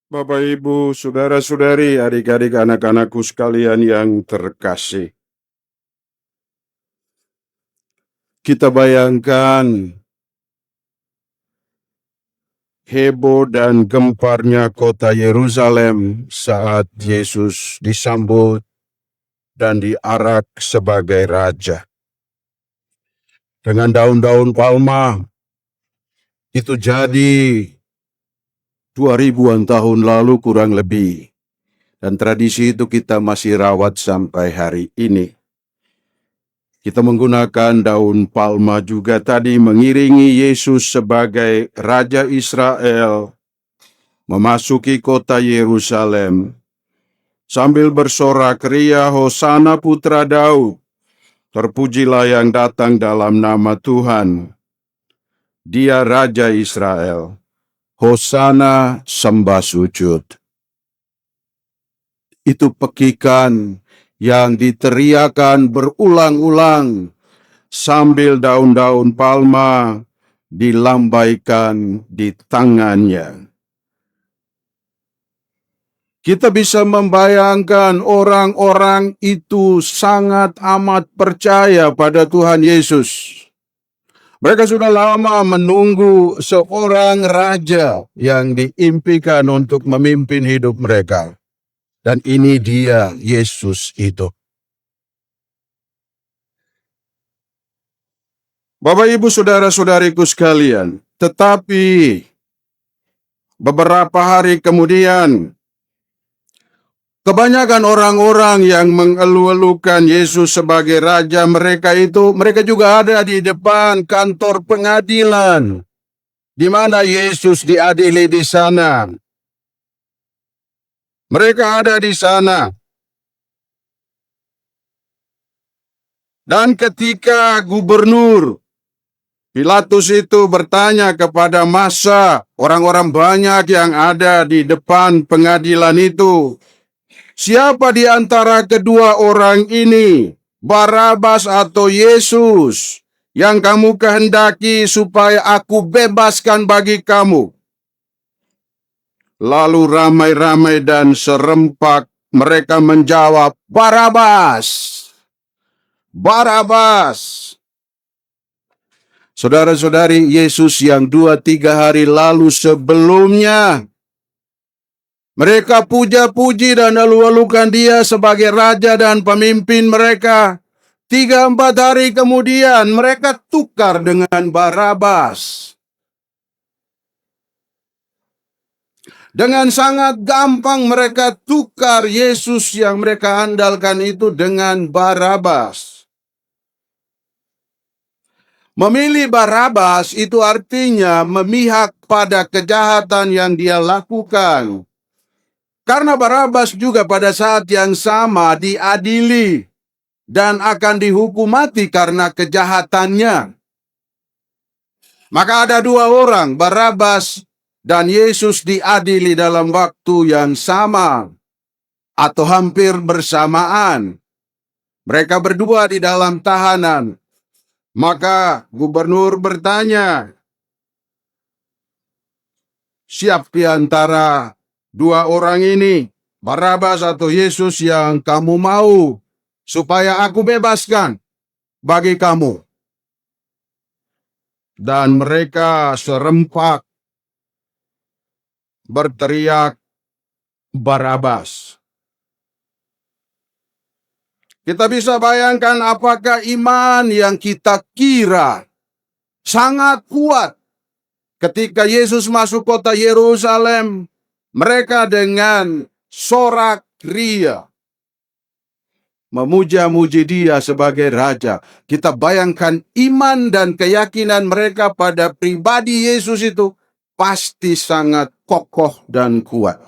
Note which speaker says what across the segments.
Speaker 1: Bapak, Ibu, saudara-saudari, adik-adik, anak-anakku sekalian yang terkasih. Kita bayangkan heboh dan gemparnya kota Yerusalem saat Yesus disambut dan diarak sebagai raja. Dengan daun-daun palma, itu jadi 2000-an tahun lalu kurang lebih. Dan tradisi itu kita masih rawat sampai hari ini. Kita menggunakan daun palma juga tadi mengiringi Yesus sebagai Raja Israel memasuki kota Yerusalem sambil bersorak ria, Hosana Putra Daud, terpujilah yang datang dalam nama Tuhan. Dia Raja Israel. Hosana sembah sujud. Itu pekikan yang diteriakan berulang-ulang sambil daun-daun palma dilambaikan di tangannya. Kita bisa membayangkan orang-orang itu sangat amat percaya pada Tuhan Yesus. Mereka sudah lama menunggu seorang raja yang diimpikan untuk memimpin hidup mereka. Dan ini dia, Yesus itu. Bapak, Ibu, saudara-saudariku sekalian, tetapi beberapa hari kemudian, kebanyakan orang-orang yang mengeluh-elukan Yesus sebagai raja mereka juga ada di depan kantor pengadilan, di mana Yesus diadili di sana. Mereka ada di sana. Dan ketika gubernur Pilatus itu bertanya kepada massa, orang-orang banyak yang ada di depan pengadilan itu, siapa di antara kedua orang ini, Barabas atau Yesus, yang kamu kehendaki supaya aku bebaskan bagi kamu? Lalu ramai-ramai dan serempak mereka menjawab, Barabas! Barabas! Saudara-saudari, Yesus yang 2-3 hari lalu sebelumnya mereka puja-puji dan elu-elukan dia sebagai raja dan pemimpin mereka. 3-4 hari kemudian mereka tukar dengan Barabas. Dengan sangat gampang mereka tukar Yesus yang mereka andalkan itu dengan Barabas. Memilih Barabas itu artinya memihak pada kejahatan yang dia lakukan. Karena Barabas juga pada saat yang sama diadili dan akan dihukum mati karena kejahatannya. Maka ada dua orang, Barabas dan Yesus, diadili dalam waktu yang sama atau hampir bersamaan. Mereka berdua di dalam tahanan. Maka gubernur bertanya, siapa di antara dua orang ini, Barabas atau Yesus, yang kamu mau supaya aku bebaskan bagi kamu? Dan mereka serempak berteriak, Barabas. Kita bisa bayangkan apakah iman yang kita kira sangat kuat ketika Yesus masuk kota Yerusalem, mereka dengan sorak ria memuja-muji dia sebagai raja. Kita bayangkan iman dan keyakinan mereka pada pribadi Yesus itu pasti sangat kokoh dan kuat.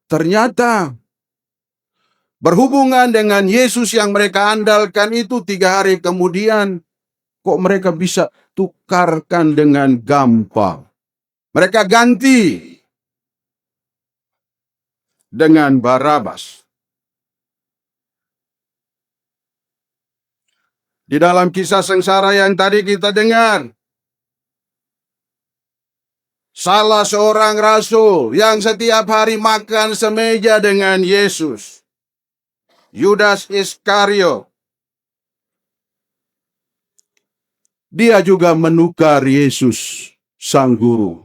Speaker 1: Ternyata berhubungan dengan Yesus yang mereka andalkan itu 3 hari kemudian, kok mereka bisa tukarkan dengan gampang. Mereka ganti dengan Barabas. Di dalam kisah sengsara yang tadi kita dengar, salah seorang rasul yang setiap hari makan semeja dengan Yesus, Yudas Iskariot, dia juga menukar Yesus sang guru.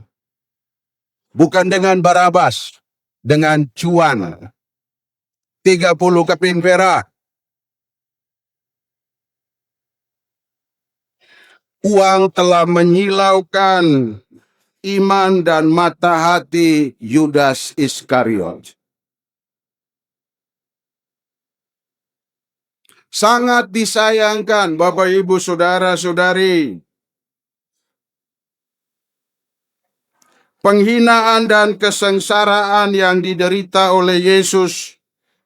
Speaker 1: Bukan dengan Barabas, dengan cuan. 30 keping perak. Uang telah menyilaukan iman dan mata hati Yudas Iskariot. Sangat disayangkan Bapak Ibu Saudara-saudari, penghinaan dan kesengsaraan yang diderita oleh Yesus,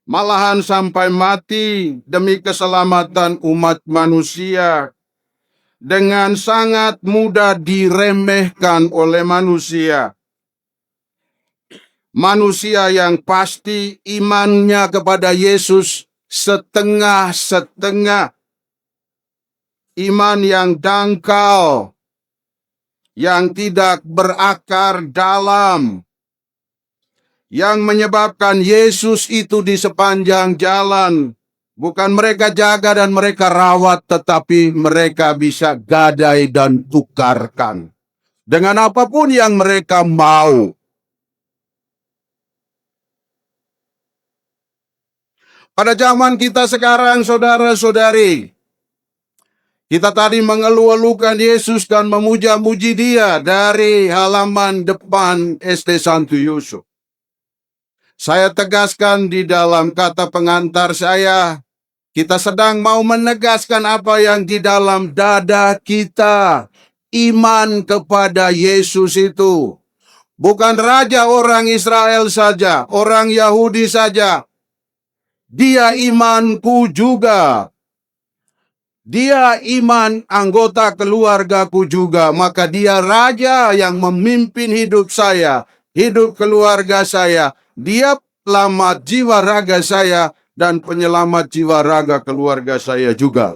Speaker 1: malahan sampai mati demi keselamatan umat manusia, dengan sangat mudah diremehkan oleh manusia. Manusia yang pasti imannya kepada Yesus setengah-setengah. Iman yang dangkal, yang tidak berakar dalam, yang menyebabkan Yesus itu di sepanjang jalan, bukan mereka jaga dan mereka rawat, tetapi mereka bisa gadai dan tukarkan dengan apapun yang mereka mau. Pada zaman kita sekarang, saudara-saudari, kita tadi mengeluh-elukan Yesus dan memuja-muji Dia dari halaman depan SD Santo Yusuf. Saya tegaskan di dalam kata pengantar saya, kita sedang mau menegaskan apa yang di dalam dada kita. Iman kepada Yesus itu. Bukan raja orang Israel saja, orang Yahudi saja. Dia imanku juga. Dia iman anggota keluargaku juga. Maka dia raja yang memimpin hidup saya, hidup keluarga saya. Dia selamat jiwa raga saya dan penyelamat jiwa raga keluarga saya juga.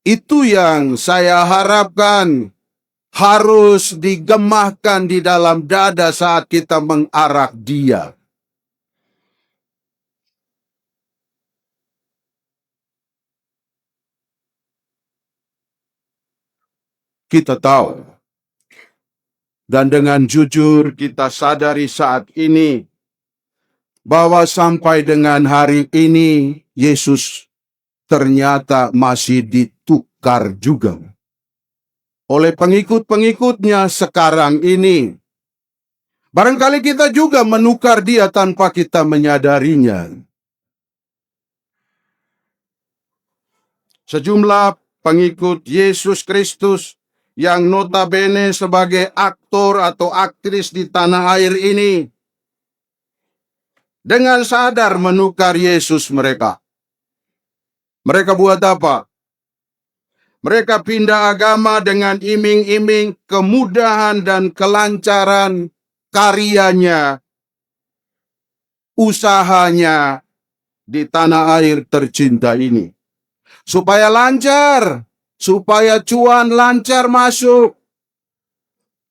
Speaker 1: Itu yang saya harapkan harus digemahkan di dalam dada saat kita mengarak Dia. Kita tahu, dan dengan jujur kita sadari saat ini, bahwa sampai dengan hari ini, Yesus ternyata masih ditukar juga oleh pengikut-pengikutnya sekarang ini. Barangkali kita juga menukar Dia tanpa kita menyadarinya. Sejumlah pengikut Yesus Kristus yang notabene sebagai aktor atau aktris di tanah air ini, dengan sadar menukar Yesus mereka. Mereka buat apa? Mereka pindah agama dengan iming-iming kemudahan dan kelancaran karyanya, usahanya di tanah air tercinta ini. Supaya lancar, supaya cuan lancar masuk.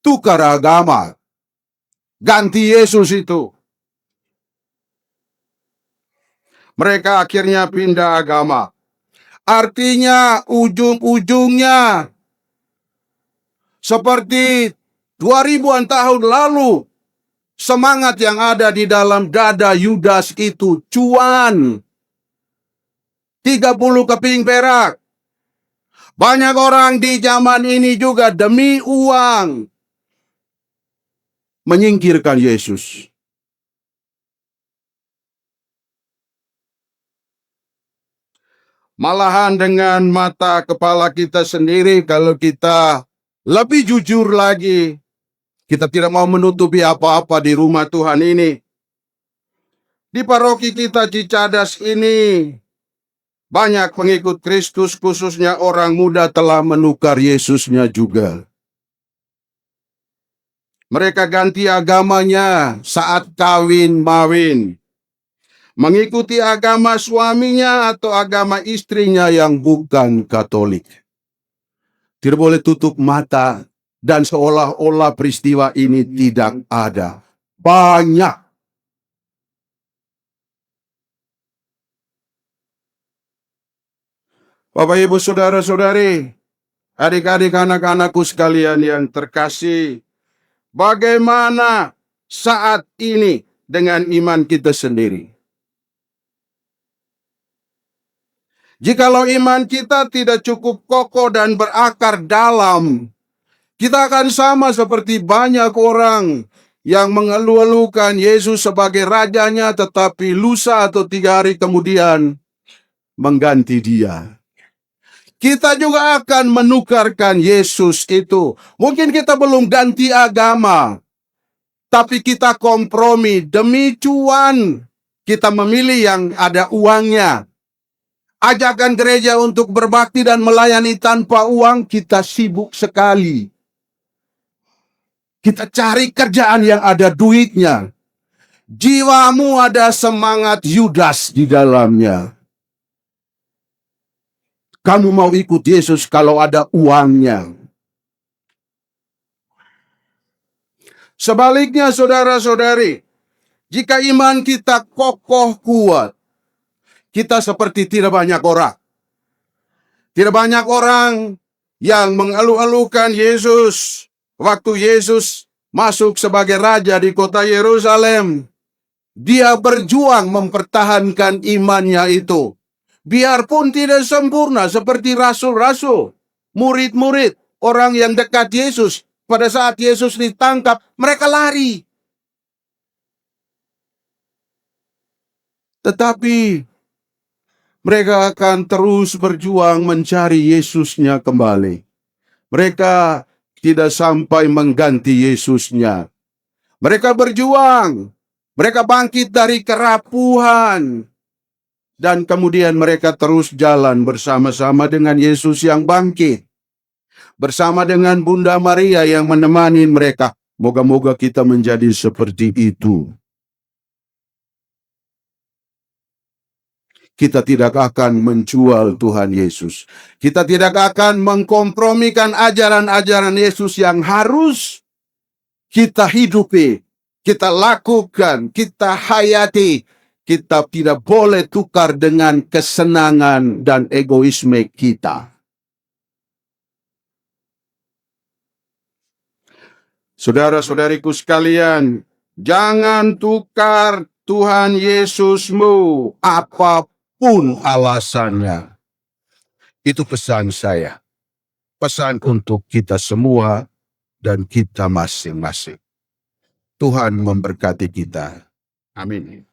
Speaker 1: Tukar agama. Ganti Yesus itu. Mereka akhirnya pindah agama. Artinya ujung-ujungnya seperti 2000-an tahun lalu. Semangat yang ada di dalam dada Yudas itu cuan. 30 keping perak. Banyak orang di zaman ini juga demi uang menyingkirkan Yesus. Malahan dengan mata kepala kita sendiri, kalau kita lebih jujur lagi, kita tidak mau menutupi apa-apa di rumah Tuhan ini. Di paroki kita Cicadas ini, banyak pengikut Kristus, khususnya orang muda, telah menukar Yesusnya juga. Mereka ganti agamanya saat kawin-mawin. Mengikuti agama suaminya atau agama istrinya yang bukan Katolik. Tidak boleh tutup mata dan seolah-olah peristiwa ini tidak ada. Banyak. Bapak, Ibu, saudara-saudari, adik-adik, anak-anakku sekalian yang terkasih, bagaimana saat ini dengan iman kita sendiri? Jikalau iman kita tidak cukup kokoh dan berakar dalam, kita akan sama seperti banyak orang yang mengeluh-elukan Yesus sebagai rajanya, tetapi lusa atau 3 hari kemudian mengganti dia. Kita juga akan menukarkan Yesus itu. Mungkin kita belum ganti agama, tapi kita kompromi demi cuan. Kita memilih yang ada uangnya. Ajakan gereja untuk berbakti dan melayani tanpa uang, kita sibuk sekali. Kita cari kerjaan yang ada duitnya. Jiwamu ada semangat Yudas di dalamnya. Kamu mau ikut Yesus kalau ada uangnya. Sebaliknya, saudara-saudari, jika iman kita kokoh kuat, kita seperti tidak banyak orang. Tidak banyak orang yang mengeluh-elukan Yesus waktu Yesus masuk sebagai raja di kota Yerusalem. Dia berjuang mempertahankan imannya itu. Biarpun tidak sempurna seperti rasul-rasul, murid-murid, orang yang dekat Yesus. Pada saat Yesus ditangkap, mereka lari. Tetapi mereka akan terus berjuang mencari Yesusnya kembali. Mereka tidak sampai mengganti Yesusnya. Mereka berjuang. Mereka bangkit dari kerapuhan. Dan kemudian mereka terus jalan bersama-sama dengan Yesus yang bangkit. Bersama dengan Bunda Maria yang menemani mereka. Moga-moga kita menjadi seperti itu. Kita tidak akan menjual Tuhan Yesus. Kita tidak akan mengkompromikan ajaran-ajaran Yesus yang harus kita hidupi, kita lakukan, kita hayati. Kita tidak boleh tukar dengan kesenangan dan egoisme kita. Saudara-saudariku sekalian, jangan tukar Tuhan Yesusmu apapun alasannya. Itu pesan saya. Pesan untuk kita semua dan kita masing-masing. Tuhan memberkati kita. Amin.